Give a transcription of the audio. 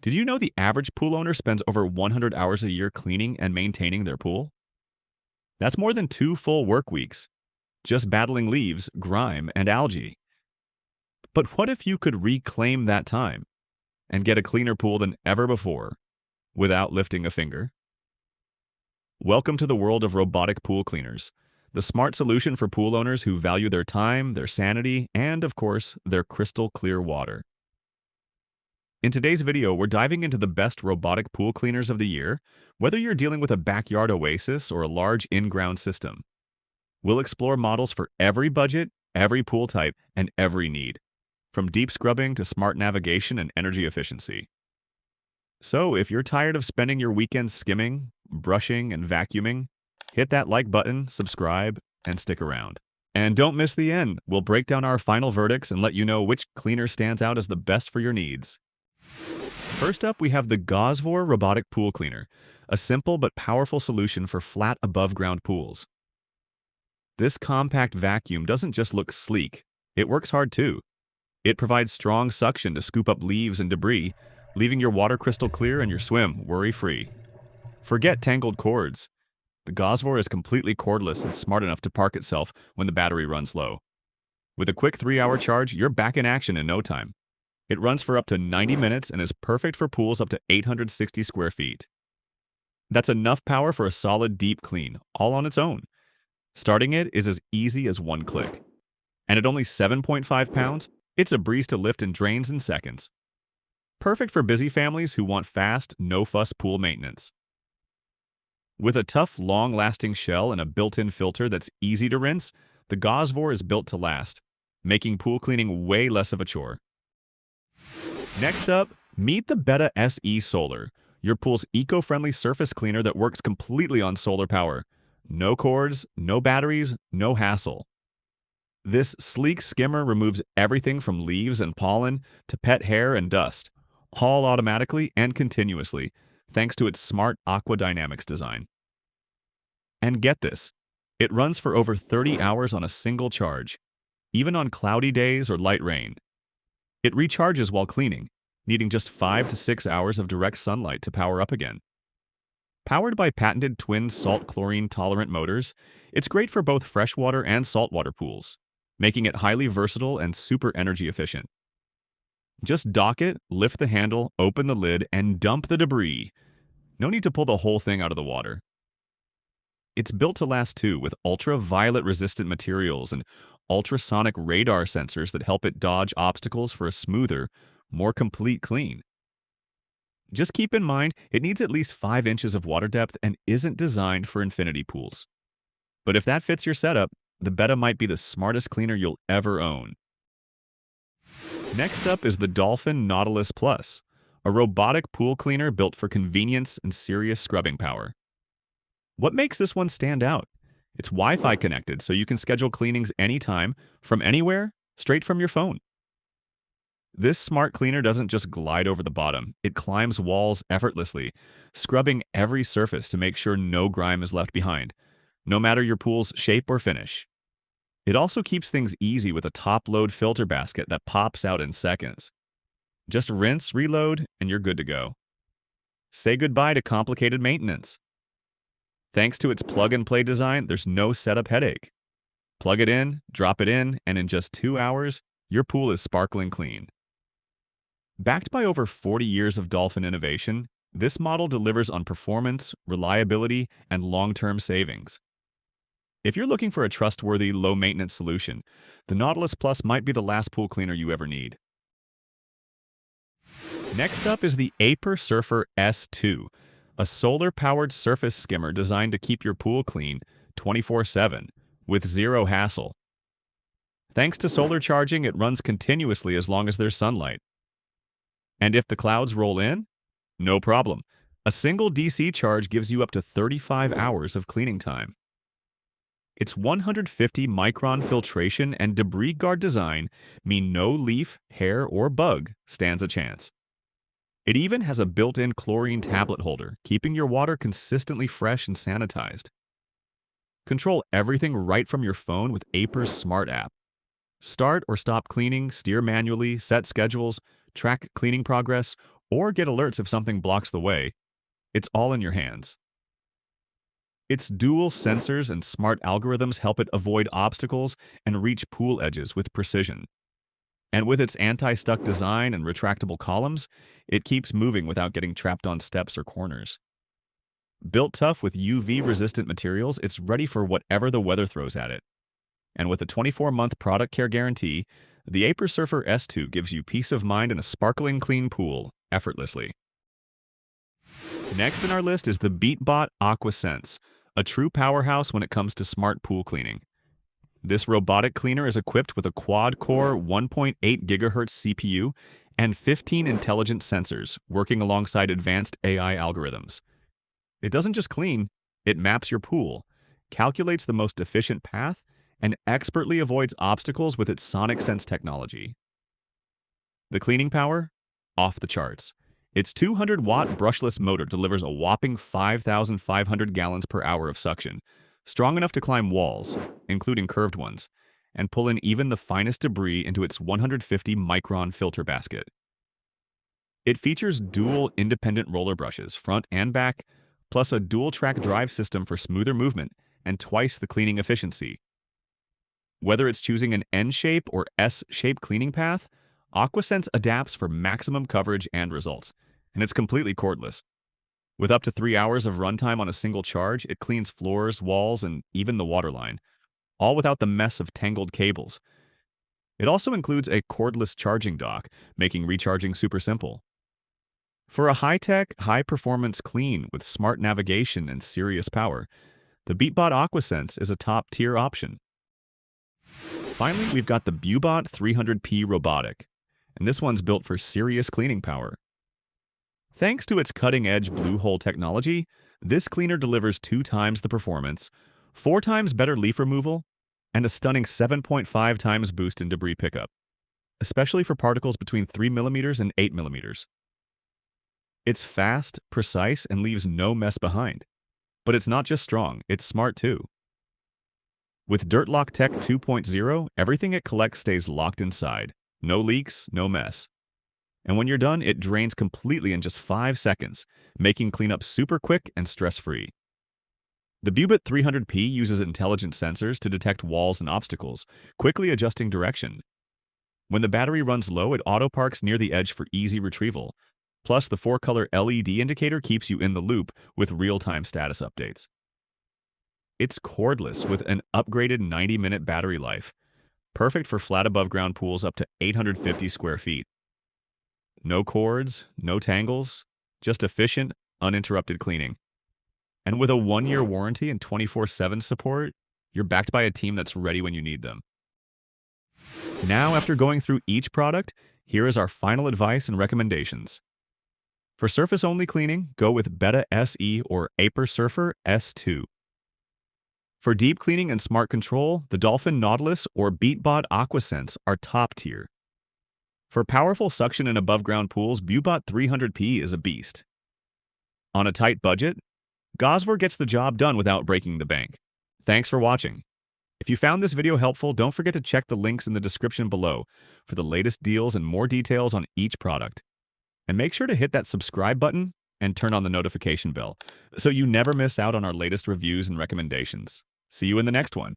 Did you know the average pool owner spends over 100 hours a year cleaning and maintaining their pool? That's more than 2 full work weeks, just battling leaves, grime, and algae. But what if you could reclaim that time and get a cleaner pool than ever before without lifting a finger? Welcome to the world of robotic pool cleaners, the smart solution for pool owners who value their time, their sanity, and, of course, their crystal clear water. In today's video, we're diving into the best robotic pool cleaners of the year, whether you're dealing with a backyard oasis or a large in-ground system. We'll explore models for every budget, every pool type, and every need, from deep scrubbing to smart navigation and energy efficiency. So if you're tired of spending your weekends skimming, brushing, and vacuuming, hit that like button, subscribe, and stick around. And don't miss the end. We'll break down our final verdicts and let you know which cleaner stands out as the best for your needs. First up, we have the Gosvor Robotic Pool Cleaner, a simple but powerful solution for flat above-ground pools. This compact vacuum doesn't just look sleek, it works hard too. It provides strong suction to scoop up leaves and debris, leaving your water crystal clear and your swim worry-free. Forget tangled cords. The Gosvor is completely cordless and smart enough to park itself when the battery runs low. With a quick 3-hour charge, you're back in action in no time. It runs for up to 90 minutes and is perfect for pools up to 860 square feet. That's enough power for a solid deep clean, all on its own. Starting it is as easy as one click. And at only 7.5 pounds, it's a breeze to lift and drains in seconds. Perfect for busy families who want fast, no-fuss pool maintenance. With a tough, long-lasting shell and a built-in filter that's easy to rinse, the Gosvor is built to last, making pool cleaning way less of a chore. Next up, meet the Betta SE Solar, your pool's eco-friendly surface cleaner that works completely on solar power. No cords, no batteries, no hassle. This sleek skimmer removes everything from leaves and pollen to pet hair and dust, all automatically and continuously, thanks to its smart aquadynamics design. And get this, it runs for over 30 hours on a single charge, even on cloudy days or light rain. It recharges while cleaning, needing just 5 to 6 hours of direct sunlight to power up again. Powered by patented twin salt-chlorine-tolerant motors, it's great for both freshwater and saltwater pools, making it highly versatile and super energy efficient. Just dock it, lift the handle, open the lid, and dump the debris. No need to pull the whole thing out of the water. It's built to last too, with ultraviolet-resistant materials and ultrasonic radar sensors that help it dodge obstacles for a smoother, more complete clean. Just keep in mind, it needs at least 5 inches of water depth and isn't designed for infinity pools. But if that fits your setup, the Betta might be the smartest cleaner you'll ever own. Next up is the Dolphin Nautilus Plus, a robotic pool cleaner built for convenience and serious scrubbing power. What makes this one stand out? It's Wi-Fi connected, so you can schedule cleanings anytime, from anywhere, straight from your phone. This smart cleaner doesn't just glide over the bottom, it climbs walls effortlessly, scrubbing every surface to make sure no grime is left behind, no matter your pool's shape or finish. It also keeps things easy with a top-load filter basket that pops out in seconds. Just rinse, reload, and you're good to go. Say goodbye to complicated maintenance. Thanks to its plug-and-play design, there's no setup headache. Plug it in, drop it in, and in just 2 hours, your pool is sparkling clean. Backed by over 40 years of Dolphin innovation, this model delivers on performance, reliability, and long-term savings. If you're looking for a trustworthy, low-maintenance solution, the Nautilus Plus might be the last pool cleaner you ever need. Next up is the Aper Surfer S2, a solar-powered surface skimmer designed to keep your pool clean 24/7 with zero hassle. Thanks to solar charging, it runs continuously as long as there's sunlight. And if the clouds roll in, no problem. A single DC charge gives you up to 35 hours of cleaning time. Its 150-micron filtration and debris guard design mean no leaf, hair, or bug stands a chance. It even has a built-in chlorine tablet holder, keeping your water consistently fresh and sanitized. Control everything right from your phone with Aper's Smart app. Start or stop cleaning, steer manually, set schedules, track cleaning progress, or get alerts if something blocks the way. It's all in your hands. Its dual sensors and smart algorithms help it avoid obstacles and reach pool edges with precision. And with its anti-stuck design and retractable columns, it keeps moving without getting trapped on steps or corners. Built tough with UV-resistant materials, it's ready for whatever the weather throws at it. And with a 24-month product care guarantee, the Aper Surfer S2 gives you peace of mind in a sparkling clean pool, effortlessly. Next in our list is the Beatbot AquaSense, a true powerhouse when it comes to smart pool cleaning. This robotic cleaner is equipped with a quad-core 1.8 GHz CPU and 15 intelligent sensors working alongside advanced AI algorithms. It doesn't just clean, it maps your pool, calculates the most efficient path, and expertly avoids obstacles with its sonic sense technology. The cleaning power? Off the charts. Its 200-watt brushless motor delivers a whopping 5,500 gallons per hour of suction, strong enough to climb walls, including curved ones, and pull in even the finest debris into its 150-micron filter basket. It features dual independent roller brushes, front and back, plus a dual-track drive system for smoother movement and twice the cleaning efficiency. Whether it's choosing an N-shape or S-shape cleaning path, AquaSense adapts for maximum coverage and results, and it's completely cordless. With up to 3 hours of runtime on a single charge, it cleans floors, walls, and even the waterline, all without the mess of tangled cables. It also includes a cordless charging dock, making recharging super simple. For a high-tech, high-performance clean with smart navigation and serious power, the Beatbot AquaSense is a top-tier option. Finally, we've got the Bubot 300P robotic, and this one's built for serious cleaning power. Thanks to its cutting-edge blue hole technology, this cleaner delivers 2 times the performance, 4 times better leaf removal, and a stunning 7.5 times boost in debris pickup, especially for particles between 3 mm and 8 mm. It's fast, precise, and leaves no mess behind. But it's not just strong, it's smart too. With DirtLock Tech 2.0, everything it collects stays locked inside. No leaks, no mess. And when you're done, it drains completely in just 5 seconds, making cleanup super quick and stress-free. The Bubot 300P uses intelligent sensors to detect walls and obstacles, quickly adjusting direction. When the battery runs low, it auto-parks near the edge for easy retrieval. Plus, the 4-color LED indicator keeps you in the loop with real-time status updates. It's cordless with an upgraded 90-minute battery life, perfect for flat above-ground pools up to 850 square feet. No cords, no tangles, just efficient, uninterrupted cleaning. And with a 1-year warranty and 24/7 support, you're backed by a team that's ready when you need them. Now, after going through each product, here is our final advice and recommendations. For surface-only cleaning, go with Betta SE or Aper Surfer S2. For deep cleaning and smart control, the Dolphin Nautilus or Beatbot AquaSense are top tier. For powerful suction and above-ground pools, Bubot 300P is a beast. On a tight budget, Gosvor gets the job done without breaking the bank. Thanks for watching. If you found this video helpful, don't forget to check the links in the description below for the latest deals and more details on each product. And make sure to hit that subscribe button and turn on the notification bell so you never miss out on our latest reviews and recommendations. See you in the next one.